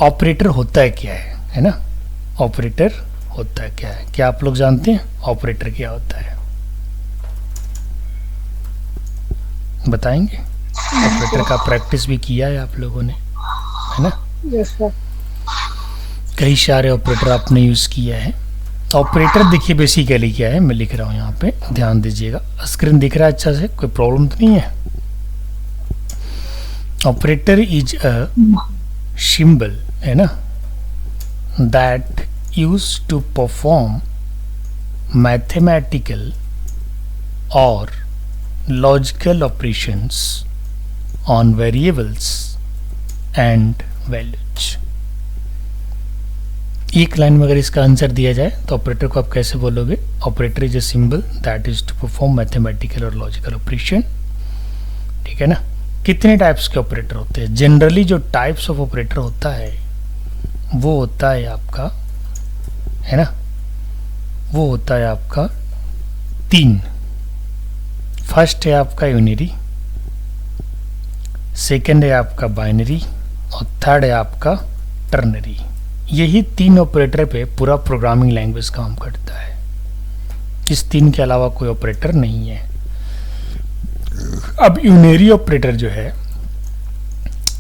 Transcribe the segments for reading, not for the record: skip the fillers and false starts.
Operator होता है क्या है ना? ऑपरेटर होता है क्या है? क्या आप लोग जानते हैं ऑपरेटर क्या होता है? बताएंगे? ऑपरेटर का प्रैक्टिस भी किया है आप लोगों ने, है ना? Yes sir. कई सारे ऑपरेटर आपने यूज़ किया है। ऑपरेटर देखिए बेसिकली क्या है, मैं लिख रहा हूँ यहाँ पे, ध्यान दीजिएगा। स्क्रीन दिख रहा है अच्छा से? कोई प्रॉब्लम तो नहीं है? ऑपरेटर इज अ सिंबल, है ना, that use to perform mathematical और logical operations on variables and values. एक लाइन में अगर इसका आंसर दिया जाए तो ऑपरेटर को आप कैसे बोलोगे? Operator is a symbol that is to perform mathematical और लॉजिकल ऑपरेशन। ठीक है ना? कितने टाइप्स के ऑपरेटर होते हैं? जनरली जो टाइप्स ऑफ ऑपरेटर होता है वो होता है आपका, है ना, वो होता है आपका 3। फर्स्ट है आपका यूनिरी, सेकंड है आपका बाइनरी और थर्ड है आपका टर्नरी। यही 3 ऑपरेटर पे पूरा प्रोग्रामिंग लैंग्वेज काम करता है। इस 3 के अलावा कोई ऑपरेटर नहीं है। अब यूनरी ऑपरेटर जो है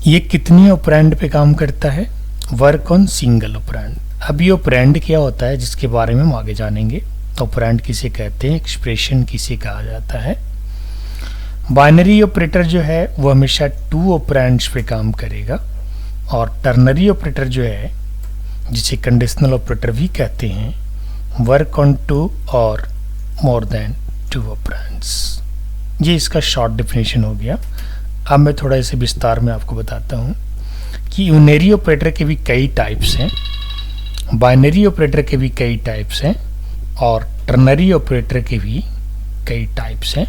ये कितनी ऑपरेंड पे काम करता है? Work on single operand. अब ये ऑपरेंड क्या होता है जिसके बारे में हम आगे जानेंगे। ऑपरेंड किसे कहते हैं, एक्सप्रेशन किसे कहा जाता है। बाइनरी ऑपरेटर जो है वो हमेशा 2 ऑपरेंड्स पे काम करेगा, और टर्नरी ऑपरेटर जो है जिसे कंडीशनल ऑपरेटर भी कहते हैं, वर्क ऑन 2 और मोर देन 2 ऑपरेंड्स। ये इसका शॉर्ट डेफिनेशन हो गया। अब मैं थोड़ा इसे विस्तार में आपको बताता हूँ कि यूनरी ऑपरेटर के भी कई टाइप्स हैं, बाइनरी ऑपरेटर के भी कई टाइप्स हैं, और टर्नरी ऑपरेटर के भी कई टाइप्स हैं।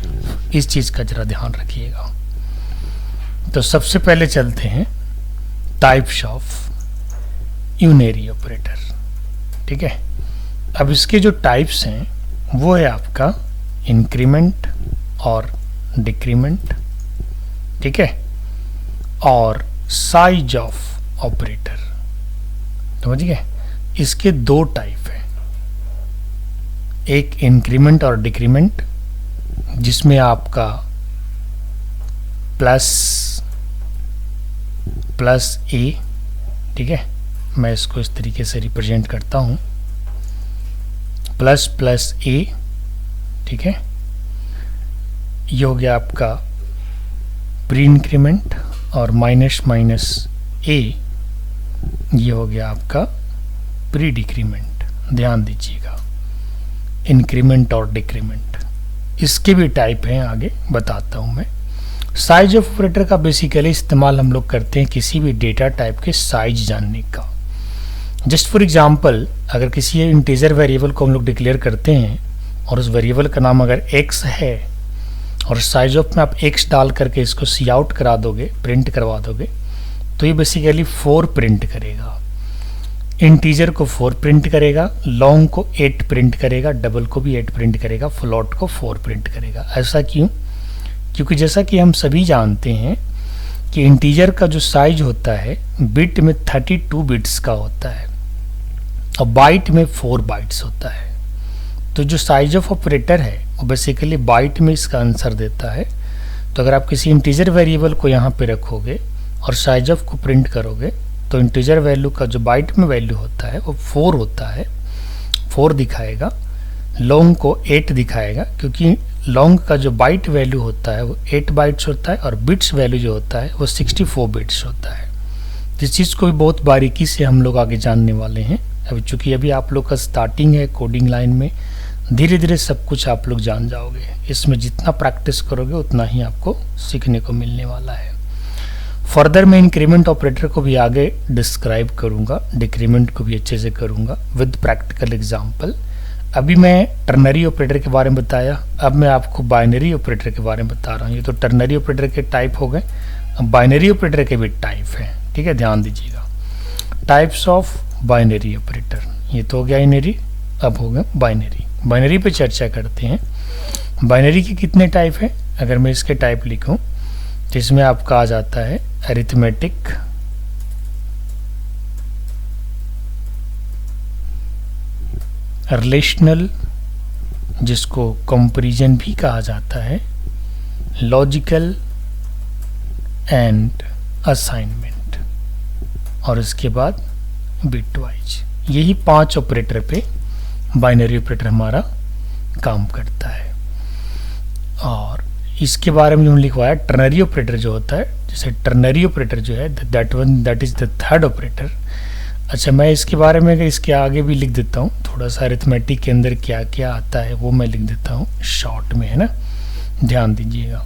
इस चीज़ का जरा ध्यान रखिएगा। तो सबसे पहले चलते हैं टाइप्स ऑफ यूनरी ऑपरेटर। ठीक है? अब इसके जो टाइप्स हैं वो है आपका इंक्रीमेंट और डिक्रीमेंट, ठीक है, और साइज ऑफ ऑपरेटर। समझ गए? इसके 2 टाइप हैं, एक इंक्रीमेंट और डिक्रीमेंट, जिसमें आपका प्लस ए, ठीक है, मैं इसको इस तरीके से रिप्रेजेंट करता हूँ, प्लस ए, ठीक है। ये हो गया आपका प्री इंक्रीमेंट, और माइनस ए ये हो गया आपका प्री डिक्रीमेंट। ध्यान दीजिएगा, इंक्रीमेंट और डिक्रीमेंट, इसके भी टाइप हैं, आगे बताता हूँ मैं। साइज ऑफ ऑपरेटर का बेसिकली इस्तेमाल हम लोग करते हैं किसी भी डेटा टाइप के साइज जानने का। जस्ट फॉर एग्जांपल, अगर किसी इंटीजर वेरिएबल को हम लोग डिक्लेयर करते हैं और उस वेरिएबल का नाम अगर x है और साइज ऑफ में आप x डाल करके इसको सी आउट करा दोगे, प्रिंट करवा दोगे, तो ये बेसिकली 4 प्रिंट करेगा। इंटीजर को 4 प्रिंट करेगा, लॉन्ग को 8 प्रिंट करेगा, डबल को भी 8 प्रिंट करेगा, फ्लोट को 4 प्रिंट करेगा। ऐसा क्यों? क्योंकि जैसा कि हम सभी जानते हैं कि इंटीजर का जो साइज होता है बिट में 32 बिट्स का होता है और बाइट में 4 बाइट्स होता है। तो जो साइज ऑफ ऑपरेटर है वो बेसिकली बाइट में इसका आंसर देता है। तो अगर आप किसी इंटीजर वेरिएबल को यहाँ पे रखोगे और साइज ऑफ को प्रिंट करोगे तो इंटीजर वैल्यू का जो बाइट में वैल्यू होता है वो 4 होता है, 4 दिखाएगा। लॉन्ग को 8 दिखाएगा, क्योंकि लॉन्ग का जो बाइट वैल्यू होता है वो 8 बाइट्स होता है और बिट्स वैल्यू जो होता है वो 64 बिट्स होता है। इस चीज़ को भी बहुत बारीकी से हम लोग आगे जानने वाले हैं। अभी चूँकि अभी आप लोग का स्टार्टिंग है कोडिंग लाइन में, धीरे धीरे सब कुछ आप लोग जान जाओगे। इसमें जितना प्रैक्टिस करोगे उतना ही आपको सीखने को मिलने वाला है। फर्दर मैं इंक्रीमेंट ऑपरेटर को भी आगे डिस्क्राइब करूँगा, डिक्रीमेंट को भी अच्छे से करूँगा विद प्रैक्टिकल एग्जाम्पल। अभी मैं टर्नरी ऑपरेटर के बारे में बताया, अब मैं आपको बाइनरी ऑपरेटर के बारे में बता रहा हूँ। ये तो टर्नरी ऑपरेटर के टाइप हो गए, अब बाइनरी ऑपरेटर के भी टाइप हैं, ठीक है, ध्यान दीजिएगा। टाइप्स ऑफ बाइनरी ऑपरेटर, ये तो हो गया यूनरी, अब हो गया बाइनरी। बाइनरी पे चर्चा करते हैं। बाइनरी के कितने टाइप हैं? अगर मैं इसके टाइप लिखूं तो इसमें आपका आ जाता है अरिथमेटिक, रिलेशनल, जिसको कंपैरिजन भी कहा जाता है, लॉजिकल एंड असाइनमेंट, और इसके बाद बिटवाइज। यही 5 ऑपरेटर पे बाइनरी ऑपरेटर हमारा काम करता है। और इसके बारे में जो हमने लिखवाया टर्नरी ऑपरेटर जो होता है, जैसे टर्नरी ऑपरेटर जो है that is the third operator. अच्छा, मैं इसके बारे में इसके आगे भी लिख देता हूँ, थोड़ा सा अरिथमेटिक के अंदर क्या क्या आता है वो मैं लिख देता हूँ शॉर्ट में, है ना, ध्यान दीजिएगा।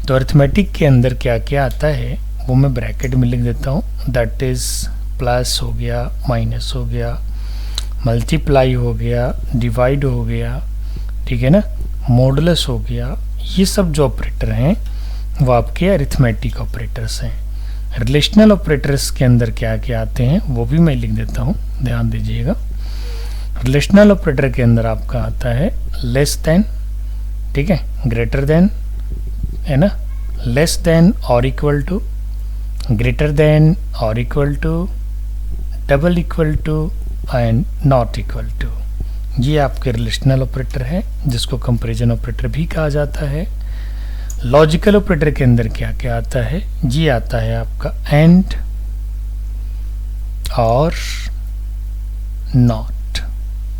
तो अरिथमेटिक के अंदर क्या क्या आता है वो मैं ब्रैकेट में लिख देता हूँ। दैट इज प्लस हो गया, माइनस हो गया, मल्टीप्लाई हो गया, डिवाइड हो गया, ठीक है ना, मॉडुलस हो गया। ये सब जो ऑपरेटर हैं वो आपके अरिथमेटिक ऑपरेटर्स हैं। रिलेशनल ऑपरेटर्स के अंदर क्या क्या आते हैं वो भी मैं लिख देता हूँ, ध्यान दीजिएगा। रिलेशनल ऑपरेटर के अंदर आपका आता है लेस देन, ठीक है, ग्रेटर देन, है ना, लेस देन और इक्वल टू, ग्रेटर देन और equal to, double equal to and not equal to. ये आपके रिलेशनल ऑपरेटर है, जिसको कंपैरिजन ऑपरेटर भी कहा जाता है। लॉजिकल ऑपरेटर के अंदर क्या क्या आता है, ये आता है आपका एंड और नॉट,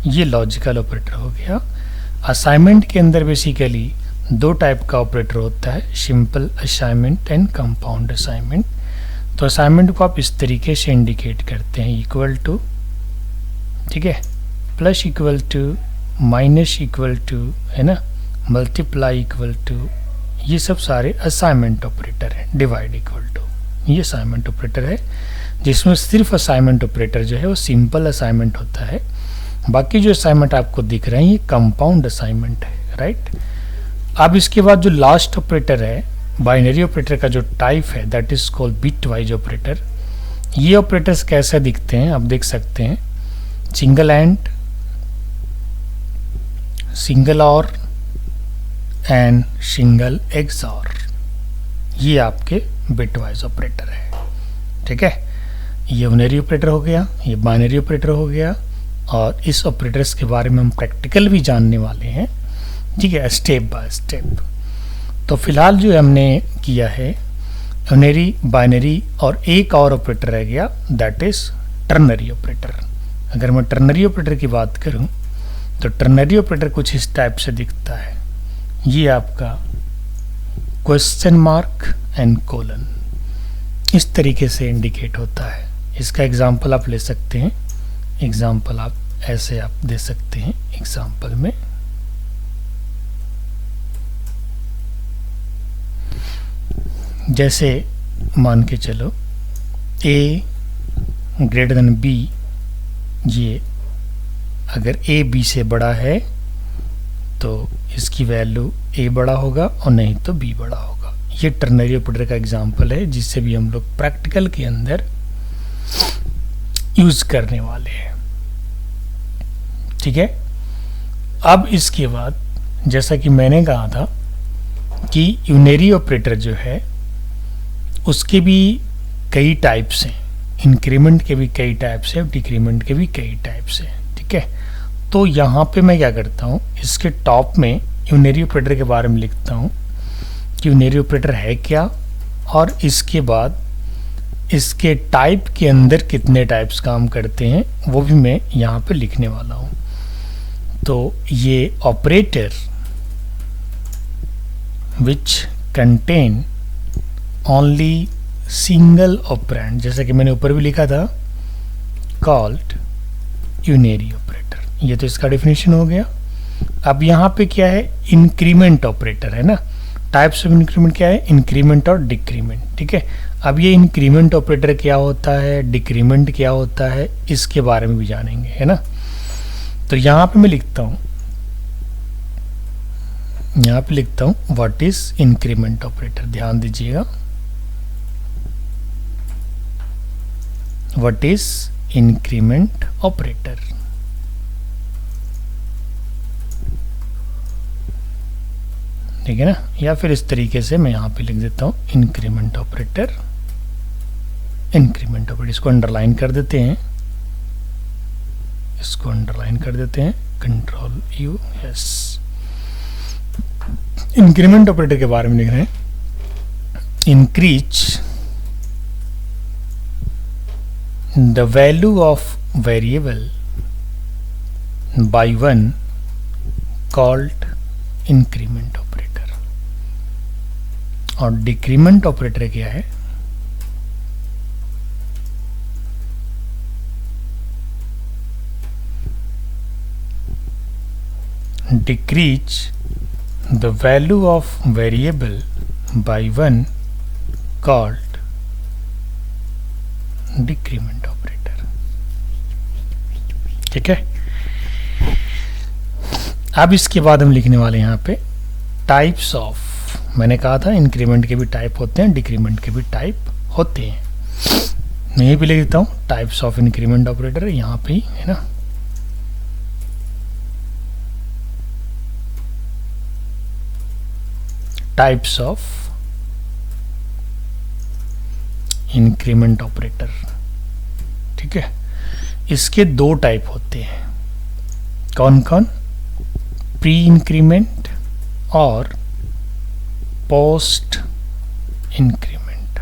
ये लॉजिकल ऑपरेटर हो गया। असाइनमेंट के अंदर बेसिकली 2 टाइप का ऑपरेटर होता है, simple assignment and compound assignment. तो असाइनमेंट को आप इस तरीके से इंडिकेट करते हैं, इक्वल टू, ठीक है, plus equal to, minus equal to, है ना, मल्टीप्लाई इक्वल टू, ये सब सारे असाइनमेंट ऑपरेटर हैं। डिवाइड इक्वल टू, ये असाइनमेंट ऑपरेटर है, जिसमें सिर्फ असाइनमेंट ऑपरेटर जो है वो सिंपल असाइनमेंट होता है। बाकी जो असाइनमेंट आपको दिख रहे हैं ये कंपाउंड असाइनमेंट है, राइट। अब इसके बाद जो लास्ट ऑपरेटर है, बाइनरी ऑपरेटर का जो टाइप है, that is called bitwise operator. ये ऑपरेटर्स कैसे दिखते हैं आप देख सकते हैं, सिंगल एंड, सिंगल और एंड सिंगल एक्सॉर, ये आपके बिटवाइज ऑपरेटर है, ठीक है। ये यूनरी ऑपरेटर हो गया, ये बाइनरी ऑपरेटर हो गया, और इस ऑपरेटर्स के बारे में हम प्रैक्टिकल भी जानने वाले हैं, ठीक है, स्टेप बाय स्टेप। तो फिलहाल जो हमने किया है यूनरी, बाइनरी और एक और ऑपरेटर रह गया, दैट इज टर्नरी ऑपरेटर। अगर मैं टर्नरी ऑपरेटर की बात करूं तो टर्नरी ऑपरेटर कुछ इस टाइप से दिखता है। ये आपका क्वेश्चन मार्क एंड कोलन इस तरीके से इंडिकेट होता है। इसका एग्जांपल आप ले सकते हैं, एग्जांपल आप ऐसे आप दे सकते हैं एग्जांपल में, जैसे मान के चलो a ग्रेटर देन b, ये अगर a b से बड़ा है तो इसकी वैल्यू a बड़ा होगा और नहीं तो b बड़ा होगा। ये टर्नरी ऑपरेटर का एग्जांपल है जिससे भी हम लोग प्रैक्टिकल के अंदर यूज करने वाले हैं, ठीक है। अब इसके बाद जैसा कि मैंने कहा था कि यूनरी ऑपरेटर जो है उसके भी कई टाइप्स हैं, इंक्रीमेंट के भी कई टाइप्स हैं, डिक्रीमेंट के भी कई टाइप्स हैं, ठीक है। तो यहाँ पे मैं क्या करता हूँ, इसके टॉप में यूनरी ऑपरेटर के बारे में लिखता हूँ कि यूनरी ऑपरेटर है क्या, और इसके बाद इसके टाइप के अंदर कितने टाइप्स काम करते हैं वो भी मैं यहाँ पे लिखने वाला हूँ। तो ये operator which contain only single operand, जैसा कि मैंने ऊपर भी लिखा था, कॉल्ड यूनरी ऑपरेटर। ये तो इसका डेफिनेशन हो गया। अब यहाँ पे क्या है, इंक्रीमेंट ऑपरेटर है ना। टाइप्स ऑफ इंक्रीमेंट क्या है, इंक्रीमेंट और डिक्रीमेंट, ठीक है। अब ये इंक्रीमेंट ऑपरेटर क्या होता है, डिक्रीमेंट क्या होता है, इसके बारे में भी जानेंगे, है ना। तो यहाँ पे मैं लिखता हूँ, यहाँ पे लिखता हूँ व्हाट इज इंक्रीमेंट ऑपरेटर। ध्यान दीजिएगा, व्हाट इज इंक्रीमेंट ऑपरेटर। ठीक है ना, या फिर इस तरीके से मैं यहाँ पे लिख देता हूँ इंक्रीमेंट ऑपरेटर, इंक्रीमेंट ऑपरेटर, इसको अंडरलाइन कर देते हैं, इसको अंडरलाइन कर देते हैं, control you, yes. Increment operator के बारे में लिख रहे हैं, increase the value of variable bye 1 called increment operator. और डिक्रीमेंट ऑपरेटर क्या है? Decrease the value of variable bye 1 called decrement operator. ठीक है। अब इसके बाद हम लिखने वाले यहाँ पे टाइप्स ऑफ, मैंने कहा था इंक्रीमेंट के भी टाइप होते हैं, डिक्रीमेंट के भी टाइप होते हैं। मैं यहीं पे लिख देता हूँ टाइप्स ऑफ इंक्रीमेंट ऑपरेटर, यहाँ पे ही है ना। Types of increment operator. ठीक है। इसके दो टाइप होते हैं, कौन कौन? प्री इंक्रीमेंट और पोस्ट इंक्रीमेंट।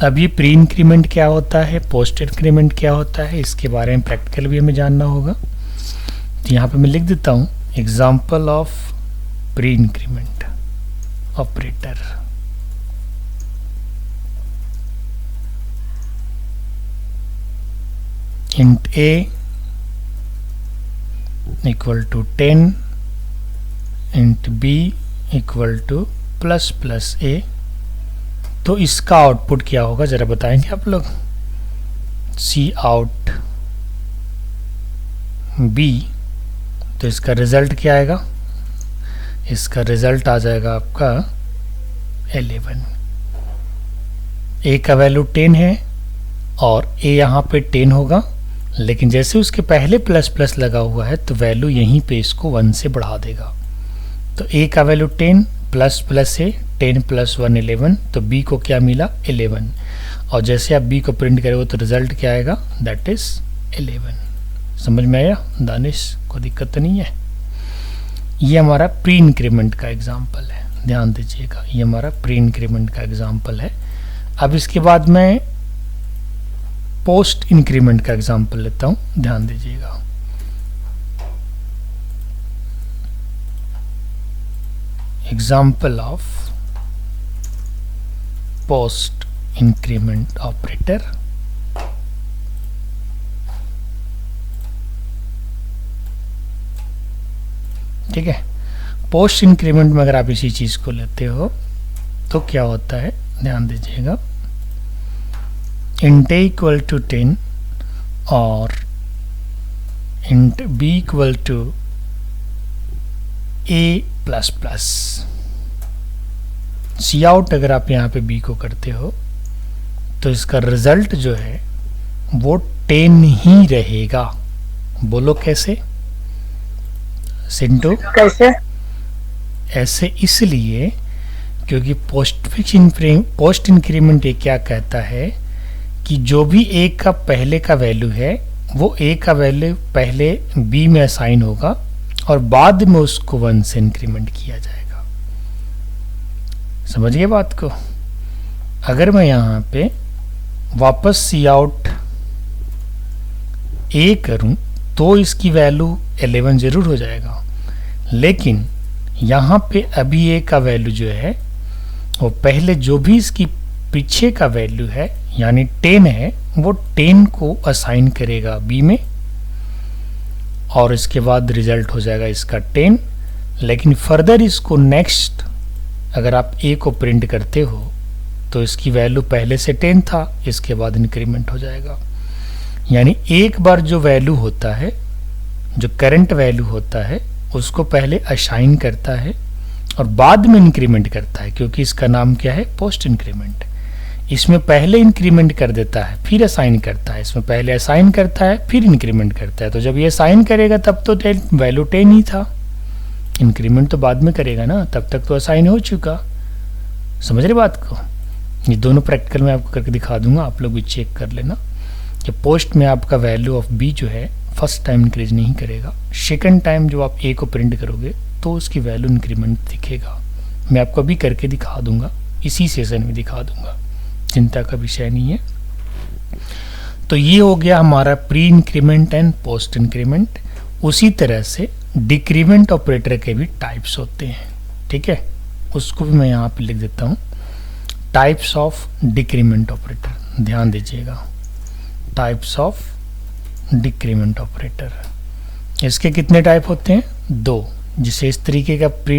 अब ये प्री इंक्रीमेंट क्या होता है, पोस्ट इंक्रीमेंट क्या होता है, इसके बारे में प्रैक्टिकल भी हमें जानना होगा। तो यहाँ पे मैं लिख देता हूँ example of pre increment operator. int a equal to 10, int b equal to plus plus a। तो इसका आउटपुट क्या होगा जरा बताएंगे आप लोग? सी आउट b, तो इसका रिजल्ट क्या आएगा? इसका रिजल्ट आ जाएगा आपका 11। a का वैल्यू 10 है और a यहाँ पे 10 होगा, लेकिन जैसे उसके पहले प्लस प्लस लगा हुआ है तो वैल्यू यहीं पे इसको 1 से बढ़ा देगा। तो a का वैल्यू 10 प्लस प्लस है 10 प्लस 1 11, तो b को क्या मिला? 11। और जैसे आप b को प्रिंट करोगे तो रिजल्ट क्या आएगा? That is 11। समझ में आया दानिश? कोई दिक्कत तो नहीं है? ये हमारा प्री इंक्रीमेंट का एग्जाम्पल है, ध्यान दीजिएगा। ये हमारा प्री इंक्रीमेंट का एग्जाम्पल है। अब इसके बाद मैं पोस्ट इंक्रीमेंट का एग्जाम्पल लेता हूं, ध्यान दीजिएगा। Example of post increment operator. ठीक है। पोस्ट इंक्रीमेंट में अगर आप इसी चीज को लेते हो तो क्या होता है, ध्यान दीजिएगा। int a इक्वल टू 10 और int b equal to a plus plus. Cout अगर आप यहाँ पे b को करते हो तो इसका रिजल्ट जो है वो 10 ही रहेगा। बोलो कैसे? सिंटू कैसे? ऐसे इसलिए क्योंकि पोस्ट इंक्रीमेंट ये क्या कहता है कि जो भी a का पहले का वैल्यू है वो a का वैल्यू पहले b में असाइन होगा और बाद में उसको 1 से इंक्रीमेंट किया जाएगा। समझिए बात को। अगर मैं यहाँ पे वापस सी आउट a करूं तो इसकी वैल्यू 11 जरूर हो जाएगा, लेकिन यहाँ पे अभी a का वैल्यू जो है वो पहले जो भी इसकी पीछे का वैल्यू है यानी 10 है वो 10 को असाइन करेगा b में और इसके बाद रिजल्ट हो जाएगा इसका 10। लेकिन फर्दर इसको नेक्स्ट अगर आप a को प्रिंट करते हो तो इसकी वैल्यू पहले से 10 था, इसके बाद इंक्रीमेंट हो जाएगा। यानी एक बार जो वैल्यू होता है, जो करंट वैल्यू होता है, उसको पहले असाइन करता है और बाद में इंक्रीमेंट करता है, क्योंकि इसका नाम क्या है? Post increment. इसमें पहले इंक्रीमेंट कर देता है फिर असाइन करता है, इसमें पहले असाइन करता है फिर इंक्रीमेंट करता है। तो जब ये असाइन करेगा तब तो वैल्यू 10 ही था, इंक्रीमेंट तो बाद में करेगा ना, तब तक तो असाइन हो चुका। समझ रहे बात को? ये दोनों प्रैक्टिकल में आपको करके दिखा दूंगा, आप लोग भी चेक कर लेना। कि पोस्ट में आपका वैल्यू ऑफ बी जो है फर्स्ट टाइम इंक्रीज नहीं करेगा, सेकंड टाइम जो आप ए को प्रिंट करोगे तो उसकी वैल्यू इंक्रीमेंट दिखेगा। मैं आपको अभी करके दिखा दूंगा, इसी सेशन में दिखा दूंगा, चिंता का विषय नहीं है। तो ये हो गया हमारा pre increment and post increment. उसी तरह से डिक्रीमेंट ऑपरेटर के भी टाइप्स होते हैं, ठीक है, उसको भी मैं यहाँ पे लिख देता हूँ। टाइप्स ऑफ डिक्रीमेंट ऑपरेटर, ध्यान दीजिएगा, टाइप्स ऑफ डिक्रीमेंट ऑपरेटर। इसके कितने टाइप होते हैं? 2। जिसे इस तरीके का प्री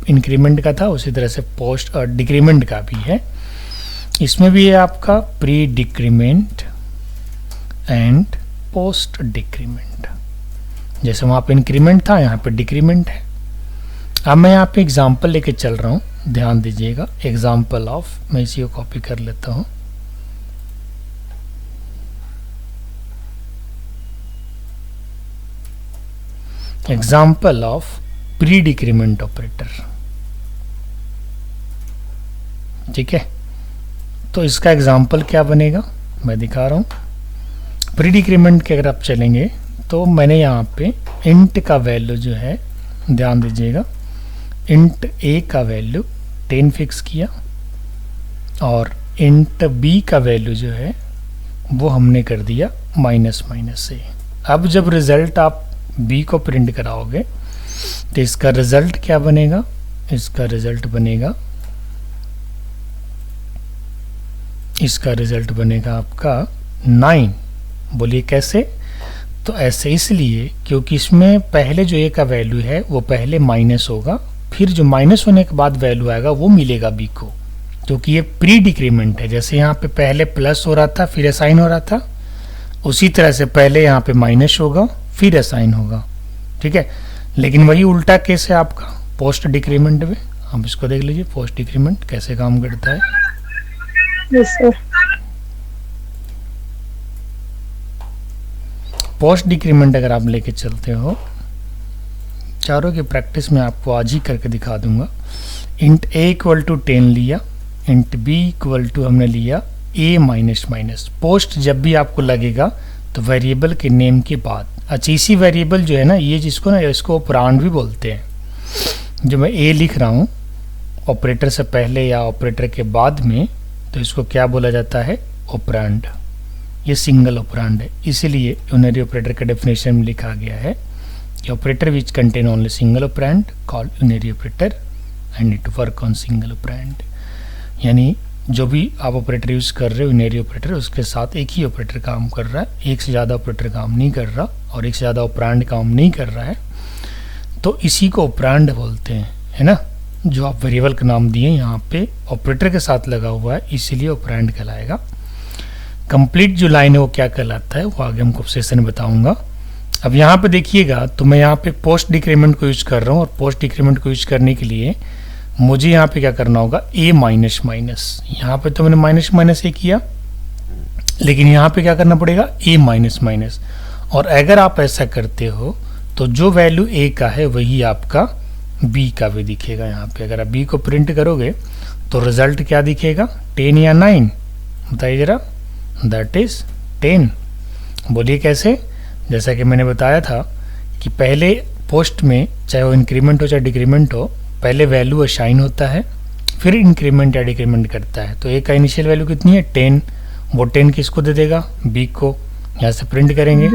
इंक्रीमेंट का था उसी तरह से पोस्ट और डिक्रीमेंट का भी है। इसमें भी है आपका pre decrement and post decrement. जैसे वहाँ पे इंक्रीमेंट था, यहाँ पे डिक्रीमेंट है। अब मैं यहाँ पे एग्जांपल लेके चल रहा हूँ, ध्यान दीजिएगा। एग्जांपल ऑफ, मैं इसी को कॉपी कर लेता हूँ। Example of pre decrement operator, ठीक है। तो इसका एग्जाम्पल क्या बनेगा मैं दिखा रहा हूँ। प्री डिक्रीमेंट के अगर आप चलेंगे तो मैंने यहाँ पे इंट का वैल्यू जो है, ध्यान दीजिएगा, इंट ए का वैल्यू 10 फिक्स किया और इंट बी का वैल्यू जो है वो हमने कर दिया --- ए। अब जब रिजल्ट आप बी को प्रिंट कराओगे तो इसका रिजल्ट क्या बनेगा? इसका रिजल्ट बनेगा आपका 9। बोलिए कैसे? तो ऐसे इसलिए क्योंकि इसमें पहले जो ए का वैल्यू है वो पहले माइनस होगा, फिर जो माइनस होने के बाद वैल्यू आएगा वो मिलेगा बी को, क्योंकि ये प्री डिक्रीमेंट है। जैसे यहाँ पे पहले प्लस हो रहा था फिर असाइन हो रहा था, उसी तरह से पहले यहाँ पे माइनस होगा फिर असाइन होगा, ठीक है। लेकिन वही उल्टा केस है आपका पोस्ट डिक्रीमेंट में। हम इसको देख लीजिए पोस्ट डिक्रीमेंट कैसे काम करता है। Yes sir. पोस्ट डिक्रीमेंट अगर आप लेके चलते हो, चारों की प्रैक्टिस में आपको आज ही करके दिखा दूंगा। इंट ए इक्वल टू 10 लिया, इंट बी इक्वल टू हमने लिया ए माइनस। पोस्ट जब भी आपको लगेगा तो वेरिएबल के नेम के बाद, अच्छा इसी वेरिएबल जो है ना, ये जिसको ना इसको ऑपरेंड भी बोलते हैं। जो मैं ए लिख रहा हूँ ऑपरेटर से पहले या ऑपरेटर के बाद में, तो इसको क्या बोला जाता है? ऑपरेंड। ये सिंगल ऑपरेंड है, इसीलिए यूनरी ऑपरेटर का डेफिनेशन में लिखा गया है कि operator which contain only single operand called unary operator and it work on single operand. यानी जो भी आप ऑपरेटर यूज़ कर रहे हो यूनरी ऑपरेटर, उसके साथ एक ही ऑपरेटर काम कर रहा है, एक से ज़्यादा ऑपरेटर काम नहीं कर रहा और एक से ज़्यादा ऑपरेंड काम नहीं कर रहा है, तो इसी को ऑपरेंड बोलते हैं, है ना। जो आप वेरिएबल का नाम दिए यहाँ पे ऑपरेटर के साथ लगा हुआ है, इसीलिए ऑपरेंड कहलाएगा। कंप्लीट जो लाइन है वो क्या कहलाता है वो आगे हमको सेशन में बताऊँगा। अब यहाँ पे देखिएगा तो मैं यहाँ पे पोस्ट डिक्रीमेंट को यूज़ कर रहा हूँ, और पोस्ट डिक्रीमेंट को यूज़ करने के लिए मुझे यहाँ पे क्या करना होगा? ए माइनस। यहाँ पे तो मैंने माइनस ए किया, लेकिन यहाँ पे क्या करना पड़ेगा? ए माइनस। और अगर आप ऐसा करते हो तो जो वैल्यू ए का है वही आपका बी का भी दिखेगा। यहाँ पे अगर आप बी को प्रिंट करोगे तो रिजल्ट क्या दिखेगा? 10 या 9? बताइए जरा। That is 10। बोलिए कैसे? जैसा कि मैंने बताया था कि पहले पोस्ट में, चाहे वो इंक्रीमेंट हो चाहे डिक्रीमेंट हो, पहले वैल्यू असाइन होता है फिर इंक्रीमेंट या डिक्रीमेंट करता है। तो ए का इनिशियल वैल्यू कितनी है? 10। वो 10 किसको दे देगा? बी को। यहाँ से प्रिंट करेंगे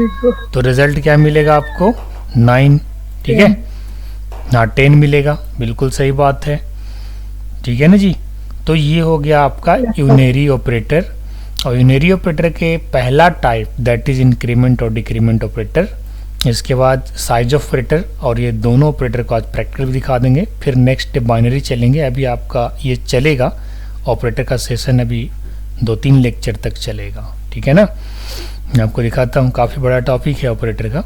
तो रिजल्ट क्या मिलेगा आपको? 9, ठीक है ना, 10 मिलेगा। बिल्कुल सही बात है, ठीक है ना जी। तो ये हो गया आपका यूनरी ऑपरेटर। और यूनरी ऑपरेटर के पहला टाइप दैट इज इंक्रीमेंट और डिक्रीमेंट ऑपरेटर। इसके बाद साइज ऑफ ऑपरेटर, और ये दोनों ऑपरेटर को आज प्रैक्टिकल भी दिखा देंगे। फिर नेक्स्ट बाइनरी चलेंगे। अभी आपका ये चलेगा ऑपरेटर का सेशन, अभी 2-3 लेक्चर तक चलेगा, ठीक है ना। मैं आपको दिखाता हूँ, काफ़ी बड़ा टॉपिक है ऑपरेटर का।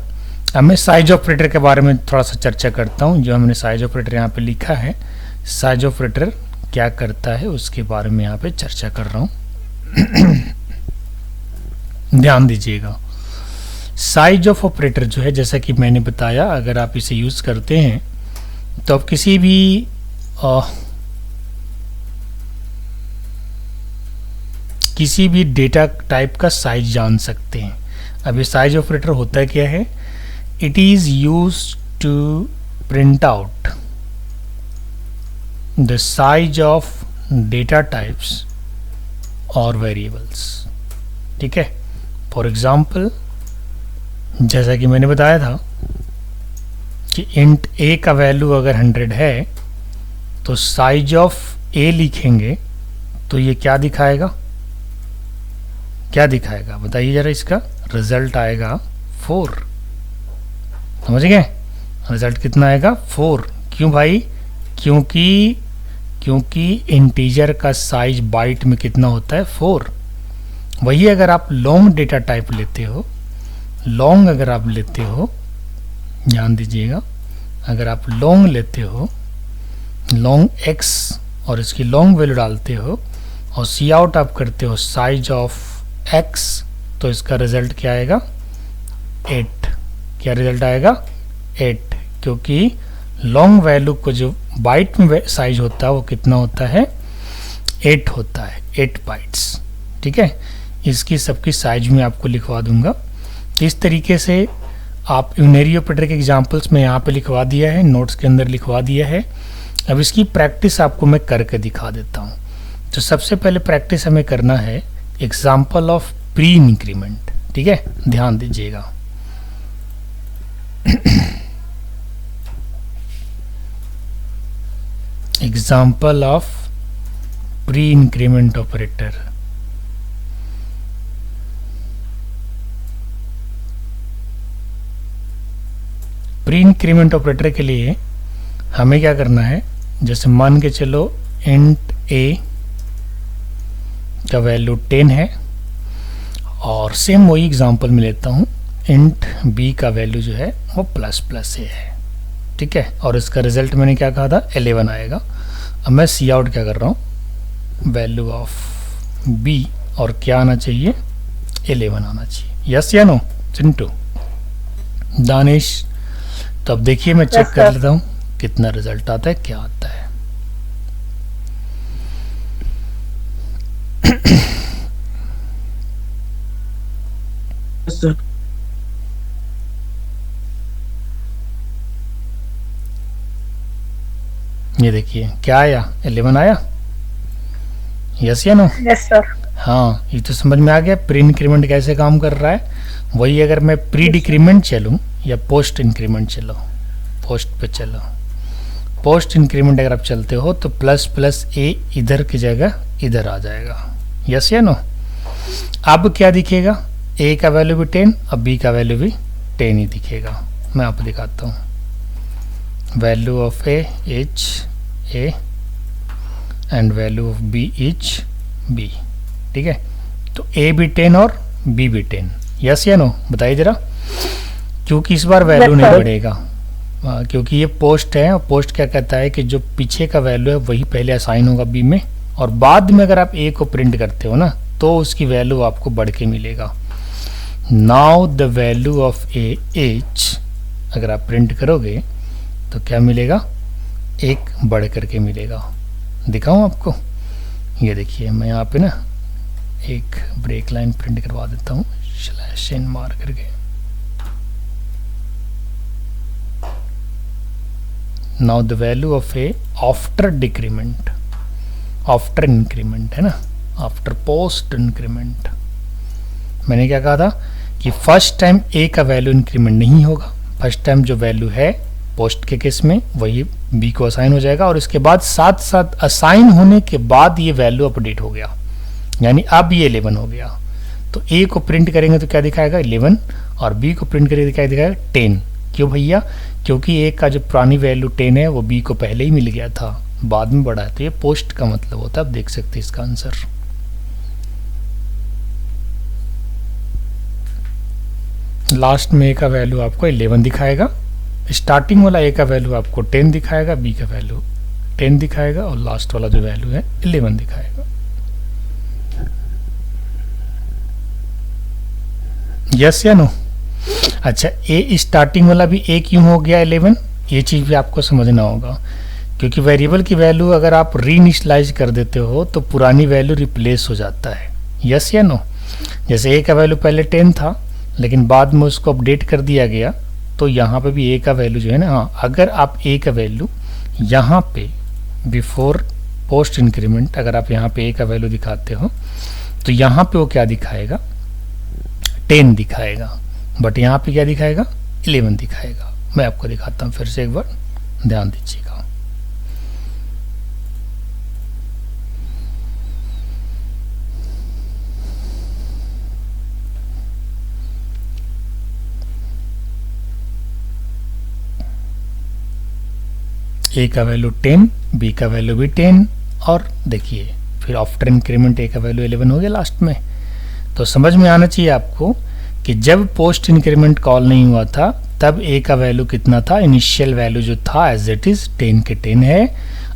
अब मैं साइज ऑपरेटर के बारे में थोड़ा सा चर्चा करता हूँ। जो हमने साइज ऑपरेटर यहाँ पे लिखा है, साइज ऑपरेटर क्या करता है उसके बारे में यहाँ पे चर्चा कर रहा हूँ। ध्यान दीजिएगा। साइज ऑफ ऑपरेटर जो है, जैसा कि मैंने बताया, अगर आप इसे यूज़ करते हैं तो आप किसी भी किसी भी डेटा टाइप का साइज जान सकते हैं। अब ये साइज ऑपरेटर होता क्या है? It is used to print out the size of data types और वेरिएबल्स। ठीक है, फॉर एग्जाम्पल जैसा कि मैंने बताया था कि इंट a का वैल्यू अगर 100 है तो साइज ऑफ a लिखेंगे तो ये क्या दिखाएगा? क्या दिखाएगा बताइए जरा, इसका रिजल्ट आएगा 4। समझ गए? रिजल्ट कितना आएगा? 4। क्यों भाई? क्योंकि इंटीजर का साइज बाइट में कितना होता है? 4। वही अगर आप लॉन्ग डेटा टाइप लेते हो, लॉन्ग अगर आप लेते हो, ध्यान दीजिएगा, अगर आप लॉन्ग लेते हो, लॉन्ग x और इसकी लॉन्ग वैल्यू डालते हो और सी आउट आप करते हो साइज ऑफ x, तो इसका रिजल्ट क्या आएगा? 8। क्या रिजल्ट आएगा? 8, क्योंकि लॉन्ग वैल्यू को जो बाइट में साइज होता है वो कितना होता है? 8 होता है, 8 बाइट्स। ठीक है, इसकी सबकी साइज में आपको लिखवा दूंगा। इस तरीके से आप यूनरी ऑपरेटर के एग्जांपल्स में यहाँ पे लिखवा दिया है, नोट्स के अंदर लिखवा दिया है। अब इसकी प्रैक्टिस आपको मैं करके दिखा देता हूँ। तो सबसे पहले प्रैक्टिस हमें करना है एग्जाम्पल ऑफ प्री इंक्रीमेंट। ठीक है, ध्यान दीजिएगा। Example of pre increment operator. Pre increment operator के लिए हमें क्या करना है? जैसे मान के चलो इंट a का वैल्यू 10 है और सेम वही एग्जांपल में लेता हूँ, इंट b का वैल्यू जो है वो ++ a है। ठीक है, और इसका रिजल्ट मैंने क्या कहा था? 11 आएगा। अब मैं सी आउट क्या कर रहा हूँ? वैल्यू ऑफ b और क्या आना चाहिए? 11 आना चाहिए। यस या नो चिंटू? दानिश? तो अब देखिए मैं चेक कर लेता हूँ कितना रिजल्ट आता है, क्या आता है। ये देखिए क्या आया? 11 आया। यस या नो? Yes sir. हाँ, ये तो समझ में आ गया प्री इंक्रीमेंट कैसे काम कर रहा है। वही अगर मैं प्री डिक्रीमेंट चलूँ या पोस्ट इंक्रीमेंट चलो, पोस्ट पे चलो, पोस्ट इंक्रीमेंट अगर आप चलते हो तो ++a इधर की जगह इधर आ जाएगा। यस या नो? अब क्या दिखेगा? a का वैल्यू भी 10 और b का वैल्यू भी 10 ही दिखेगा। मैं आपको दिखाता हूँ। Value of a is a and value of b is b। ठीक है, तो a भी 10 और b भी 10। यस या नो? बताइए जरा। क्योंकि इस बार वैल्यू नहीं बढ़ेगा, क्योंकि ये पोस्ट है और पोस्ट क्या कहता है कि जो पीछे का वैल्यू है वही पहले असाइन होगा बी में, और बाद में अगर आप ए को प्रिंट करते हो ना तो उसकी वैल्यू आपको बढ़ के मिलेगा। Now the value of A H अगर आप प्रिंट करोगे तो क्या मिलेगा? 1 बढ़ करके मिलेगा। दिखाऊं आपको? ये देखिए मैं यहाँ पे ना एक ब्रेक लाइन प्रिंट करवा देता हूँ /n मार करके। Now the value of A after decrement, after increment है ना, आफ्टर पोस्ट इंक्रीमेंट। मैंने क्या कहा था कि फर्स्ट टाइम ए का वैल्यू इंक्रीमेंट नहीं होगा। फर्स्ट टाइम जो वैल्यू है पोस्ट के केस में वही बी को असाइन हो जाएगा, और इसके बाद साथ साथ असाइन होने के बाद ये वैल्यू अपडेट हो गया, यानी अब ये 11 हो गया। तो ए को प्रिंट करेंगे तो क्या दिखाएगा? 11, और बी को प्रिंट करेंगे तो क्या दिखाएगा? 10। क्यों भैया? क्योंकि ए का जो पुरानी वैल्यू 10 है वो बी को पहले ही मिल गया था, बाद में बढ़ा है। तो ये पोस्ट का मतलब होता है। आप देख सकते हैं इसका आंसर। लास्ट में ए का वैल्यू आपको 11 दिखाएगा, स्टार्टिंग वाला ए का वैल्यू आपको 10 दिखाएगा, बी का वैल्यू 10 दिखाएगा, और लास्ट वाला जो वैल्यू है 11 दिखाएगा। यस या नो? अच्छा, ए स्टार्टिंग वाला भी ए क्यों हो गया 11? ये चीज़ भी आपको समझना होगा, क्योंकि वेरिएबल की वैल्यू अगर आप रीइनिशियलाइज कर देते हो तो पुरानी वैल्यू रिप्लेस हो जाता है। यस या नो? जैसे ए का वैल्यू पहले 10 था लेकिन बाद में उसको अपडेट कर दिया गया, तो यहाँ पे भी ए का वैल्यू जो है ना, हाँ, अगर आप ए का वैल्यू यहाँ पे बिफोर पोस्ट इंक्रीमेंट अगर आप यहाँ पे ए का वैल्यू दिखाते हो तो यहाँ पे वो क्या दिखाएगा, 10 दिखाएगा, बट यहाँ पे क्या दिखाएगा, 11 दिखाएगा। मैं आपको दिखाता हूँ फिर से एक बार, ध्यान दीजिएगा। ए का वैल्यू 10, बी का वैल्यू भी 10, और देखिए फिर आफ्टर इंक्रीमेंट ए का वैल्यू 11 हो गया लास्ट में। तो समझ में आना चाहिए आपको कि जब पोस्ट इंक्रीमेंट कॉल नहीं हुआ था तब ए का वैल्यू कितना था, इनिशियल वैल्यू जो था एज इट इज 10 के 10 है।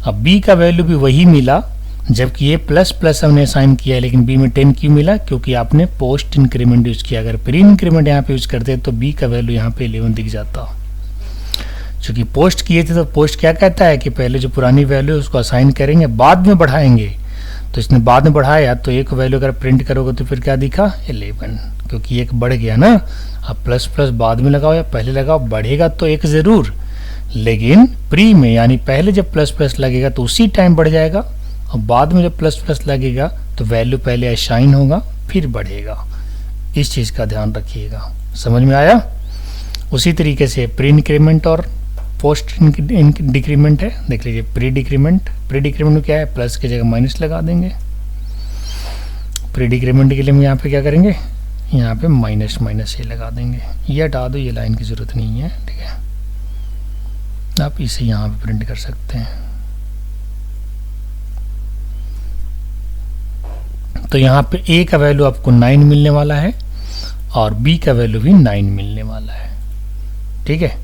अब बी का वैल्यू भी वही मिला, जबकि ये प्लस प्लस हमने असाइन किया है, लेकिन बी में 10 क्यों मिला, क्योंकि आपने पोस्ट इंक्रीमेंट यूज किया। अगर प्री इंक्रीमेंट यहाँ पे यूज करते तो बी का वैल्यू यहाँ पे 11 दिख जाता। चूंकि पोस्ट किए थे तो पोस्ट क्या कहता है कि पहले जो पुरानी वैल्यू है उसको असाइन करेंगे, बाद में बढ़ाएंगे। तो इसने बाद में बढ़ाया, तो एक वैल्यू अगर प्रिंट करोगे तो फिर क्या दिखा, 11, क्योंकि एक बढ़ गया ना। अब प्लस प्लस बाद में लगाओ या पहले लगाओ, बढ़ेगा तो एक ज़रूर, लेकिन प्री में यानी पहले जब प्लस प्लस लगेगा तो उसी टाइम बढ़ जाएगा, और बाद में जब प्लस प्लस लगेगा तो वैल्यू पहले असाइन होगा फिर बढ़ेगा। इस चीज़ का ध्यान रखिएगा। समझ में आया? उसी तरीके से प्री इंक्रीमेंट और पोस्ट डिक्रीमेंट है। देख लीजिए, प्री डिक्रीमेंट में क्या है, प्लस की जगह माइनस लगा देंगे। प्री डिक्रीमेंट के लिए हम यहाँ पे क्या करेंगे, यहाँ पे माइनस माइनस ये लगा देंगे। ये हटा दो, ये लाइन की ज़रूरत नहीं है, ठीक है। आप इसे यहाँ पे प्रिंट कर सकते हैं। तो यहाँ पे ए का वैल्यू आपको 9 मिलने वाला है और बी का वैल्यू भी 9 मिलने वाला है, ठीक है।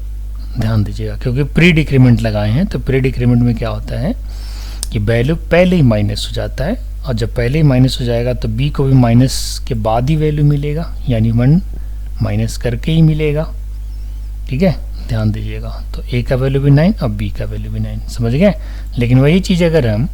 ध्यान दीजिएगा, क्योंकि प्री डिक्रीमेंट लगाए हैं तो प्री डिक्रीमेंट में क्या होता है कि वैल्यू पहले ही माइनस हो जाता है, और जब पहले ही माइनस हो जाएगा तो बी को भी माइनस के बाद ही वैल्यू मिलेगा, यानी 1 माइनस करके ही मिलेगा, ठीक है। ध्यान दीजिएगा, तो ए का वैल्यू भी 9 और बी का वैल्यू भी 9, समझ गए। लेकिन वही चीज़ अगर हम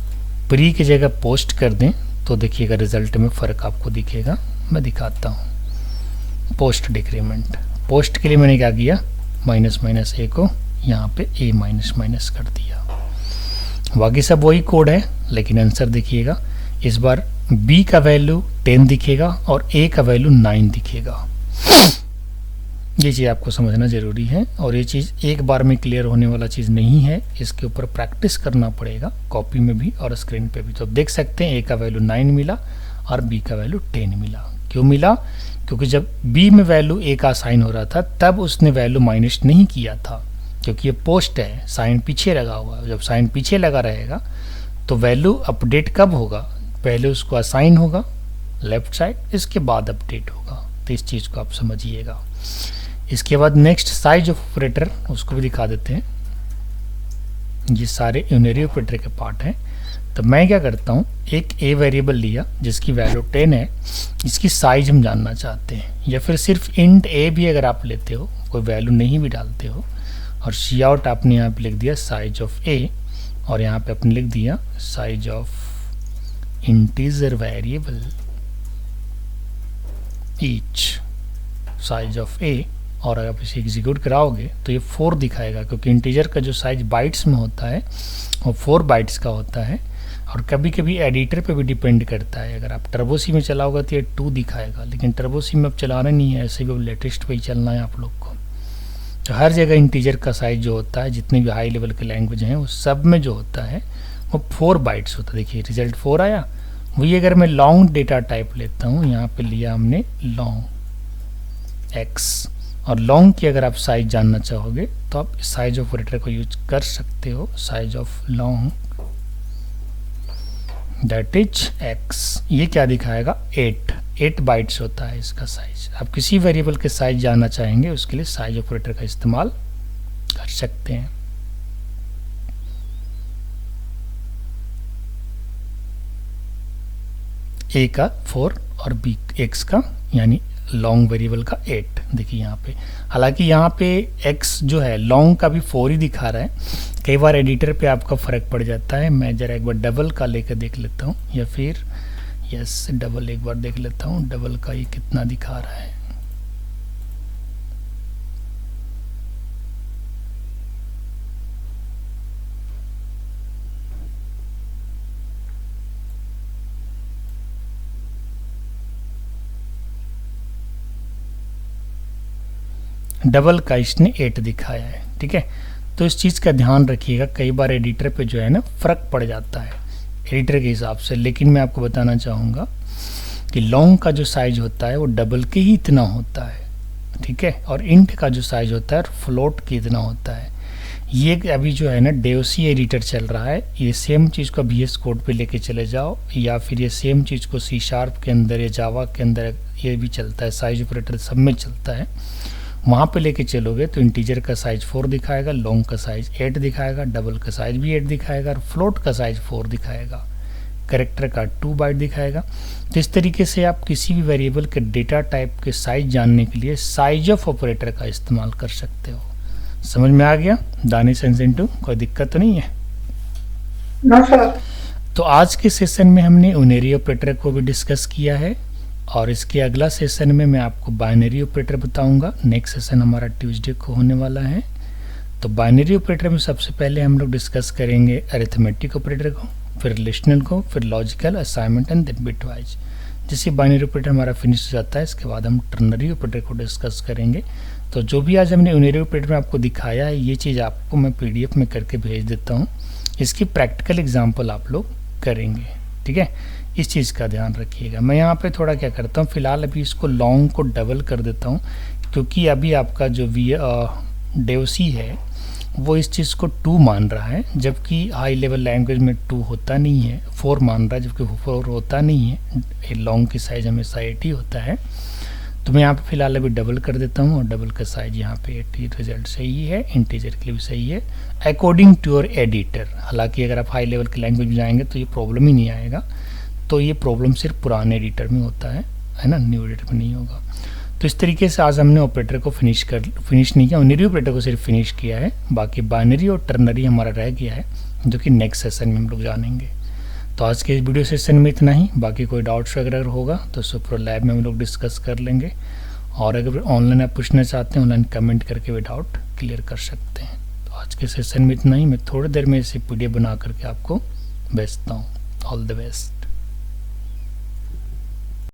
प्री की जगह पोस्ट कर दें तो देखिएगा रिजल्ट में फ़र्क आपको दिखेगा। मैं दिखाता हूँ पोस्ट डिक्रीमेंट। पोस्ट के लिए मैंने क्या किया, माइनस माइनस ए को यहाँ पे ए माइनस माइनस कर दिया। बाकी सब वही कोड है, लेकिन आंसर देखिएगा इस बार बी का वैल्यू 10 दिखेगा और ए का वैल्यू 9 दिखेगा। ये चीज़ आपको समझना ज़रूरी है, और ये चीज़ एक बार में क्लियर होने वाला चीज़ नहीं है, इसके ऊपर प्रैक्टिस करना पड़ेगा, कॉपी में भी और स्क्रीन पे भी। तो देख सकते हैं ए का वैल्यू 9 मिला और बी का वैल्यू 10 मिला। क्यों मिला, क्योंकि जब बी में वैल्यू ए का साइन हो रहा था तब उसने वैल्यू माइनस नहीं किया था, क्योंकि ये पोस्ट है, साइन पीछे लगा हुआ है। जब साइन पीछे लगा रहेगा तो वैल्यू अपडेट कब होगा, पहले उसको असाइन होगा लेफ्ट साइड, इसके बाद अपडेट होगा। तो इस चीज़ को आप समझिएगा। इसके बाद नेक्स्ट साइज ऑफ ऑपरेटर, उसको भी दिखा देते हैं। ये सारे यूनरी ऑपरेटर के पार्ट हैं। तो मैं क्या करता हूँ, एक ए वेरिएबल लिया जिसकी वैल्यू 10 है, इसकी साइज हम जानना चाहते हैं, या फिर सिर्फ इंट ए भी अगर आप लेते हो, कोई वैल्यू नहीं भी डालते हो, और सी आउट आपने यहाँ पे लिख दिया साइज ऑफ ए, और यहाँ पे आपने लिख दिया size of integer variable each size of a, और अगर आप इसे एग्जीक्यूट कराओगे तो ये 4 दिखाएगा, क्योंकि इंटीजर का जो साइज बाइट्स में होता है वो 4 बाइट्स का होता है। और कभी कभी एडिटर पे भी डिपेंड करता है, अगर आप टर्बो सी में चलाओगे तो ये 2 दिखाएगा, लेकिन टर्बो सी में अब चलाना नहीं है, ऐसे भी लेटेस्ट पे ही चलना है आप लोग को। तो हर जगह इंटीजर का साइज जो होता है, जितने भी हाई लेवल के लैंग्वेज हैं उस सब में जो होता है वो 4 बाइट्स होता है। देखिए रिजल्ट 4 आया। वही अगर मैं लॉन्ग डेटा टाइप लेता हूँ, यहाँ पे लिया हमने लॉन्ग एक्स, और लॉन्ग की अगर आप साइज जानना चाहोगे तो आप साइज ऑफ ऑपरेटर को यूज कर सकते हो, size of long that is x. ये क्या दिखाएगा, 8 बाइट्स होता है इसका साइज। आप किसी वेरिएबल के साइज जानना चाहेंगे उसके लिए साइज ऑपरेटर का इस्तेमाल कर सकते हैं। ए का 4 और बी एक्स का यानी लॉन्ग वेरिएबल का 8। देखिए यहाँ पे, हालांकि यहाँ पे x जो है लॉन्ग का भी 4 ही दिखा रहा है। कई बार एडिटर पे आपका फ़र्क पड़ जाता है। मैं ज़रा एक बार डबल का लेकर देख लेता हूँ, या फिर यस, डबल एक बार देख लेता हूँ डबल का ये कितना दिखा रहा है। डबल का इसने 8 दिखाया है, ठीक है। तो इस चीज़ का ध्यान रखिएगा, कई बार एडिटर पे जो है ना फ़र्क पड़ जाता है एडिटर के हिसाब से। लेकिन मैं आपको बताना चाहूँगा कि लॉन्ग का जो साइज़ होता है वो डबल के ही इतना होता है, ठीक है। और इंट का जो साइज़ होता है फ्लोट के इतना होता है। ये अभी जो है ना डेओसी एडिटर चल रहा है, ये सेम चीज़ को VS कोड पे लेके चले जाओ, या फिर ये सेम चीज़ को C# के अंदर या जावा के अंदर ये भी चलता है, साइज ऑपरेटर सब में चलता है। वहाँ पे लेके चलोगे तो इंटीजर का साइज 4 दिखाएगा, लॉन्ग का साइज 8 दिखाएगा, डबल का साइज भी 8 दिखाएगा और फ्लोट का साइज 4 दिखाएगा, कैरेक्टर का 2 बाइट दिखाएगा। तो इस तरीके से आप किसी भी वेरिएबल के डेटा टाइप के साइज जानने के लिए साइज ऑफ ऑपरेटर का इस्तेमाल कर सकते हो। समझ में आ गया दानिश एंड चिंटू? कोई दिक्कत तो नहीं है? No sir. तो आज के सेशन में हमने यूनरी ऑपरेटर को भी डिस्कस किया है, और इसके अगला सेशन में मैं आपको बाइनरी ऑपरेटर बताऊंगा। नेक्स्ट सेशन हमारा ट्यूसडे को होने वाला है। तो बाइनरी ऑपरेटर में सबसे पहले हम लोग डिस्कस करेंगे अरिथमेटिक ऑपरेटर को, फिर रिलेशनल को, फिर logical, assignment and then bitwise. जैसे बाइनरी ऑपरेटर हमारा फिनिश हो जाता है, इसके बाद हम टर्नरी ऑपरेटर को डिस्कस करेंगे। तो जो भी आज हमने यूनरी ऑपरेटर में आपको दिखाया है, ये चीज़ आपको मैं PDF में करके भेज देता हूँ। इसकी प्रैक्टिकल एग्जाम्पल आप लोग करेंगे, ठीक है। इस चीज़ का ध्यान रखिएगा। मैं यहाँ पे थोड़ा क्या करता हूँ, फिलहाल अभी इसको लॉन्ग को डबल कर देता हूँ, क्योंकि अभी आपका जो डेओसी है वो इस चीज़ को 2 मान रहा है, जबकि हाई लेवल लैंग्वेज में 2 होता नहीं है, 4 मान रहा है, जबकि 4 होता नहीं है। लॉन्ग की साइज़ हमेशा 8 ही होता है। तो मैं यहाँ पे फिलहाल अभी डबल कर देता हूँ, और डबल का साइज यहाँ पे 8 रिजल्ट सही है, इंटीजर के लिए भी सही है अकॉर्डिंग टू योर एडिटर। हालांकि अगर आप हाई लेवल की लैंग्वेज में जाएंगे तो ये प्रॉब्लम ही नहीं आएगा। तो ये प्रॉब्लम सिर्फ पुराने एडिटर में होता है ना, न्यू एडिटर में नहीं होगा। तो इस तरीके से आज हमने ऑपरेटर को फिनिश नहीं किया, यूनरी ऑपरेटर को सिर्फ फिनिश किया है। बाकी बाइनरी और टर्नरी हमारा रह गया है, जो कि नेक्स्ट सेशन में हम लोग जानेंगे। तो आज के इस वीडियो सेशन में इतना ही। बाकी कोई डाउट्स वगैरह होगा तो सुपर लैब में हम लोग डिस्कस कर लेंगे, और अगर ऑनलाइन आप पूछना चाहते हैं ऑनलाइन कमेंट करके भी डाउट क्लियर कर सकते हैं। तो आज के सेशन में इतना ही। मैं थोड़ी देर में इसे PDF बना करके आपको भेजता हूँ। All the best.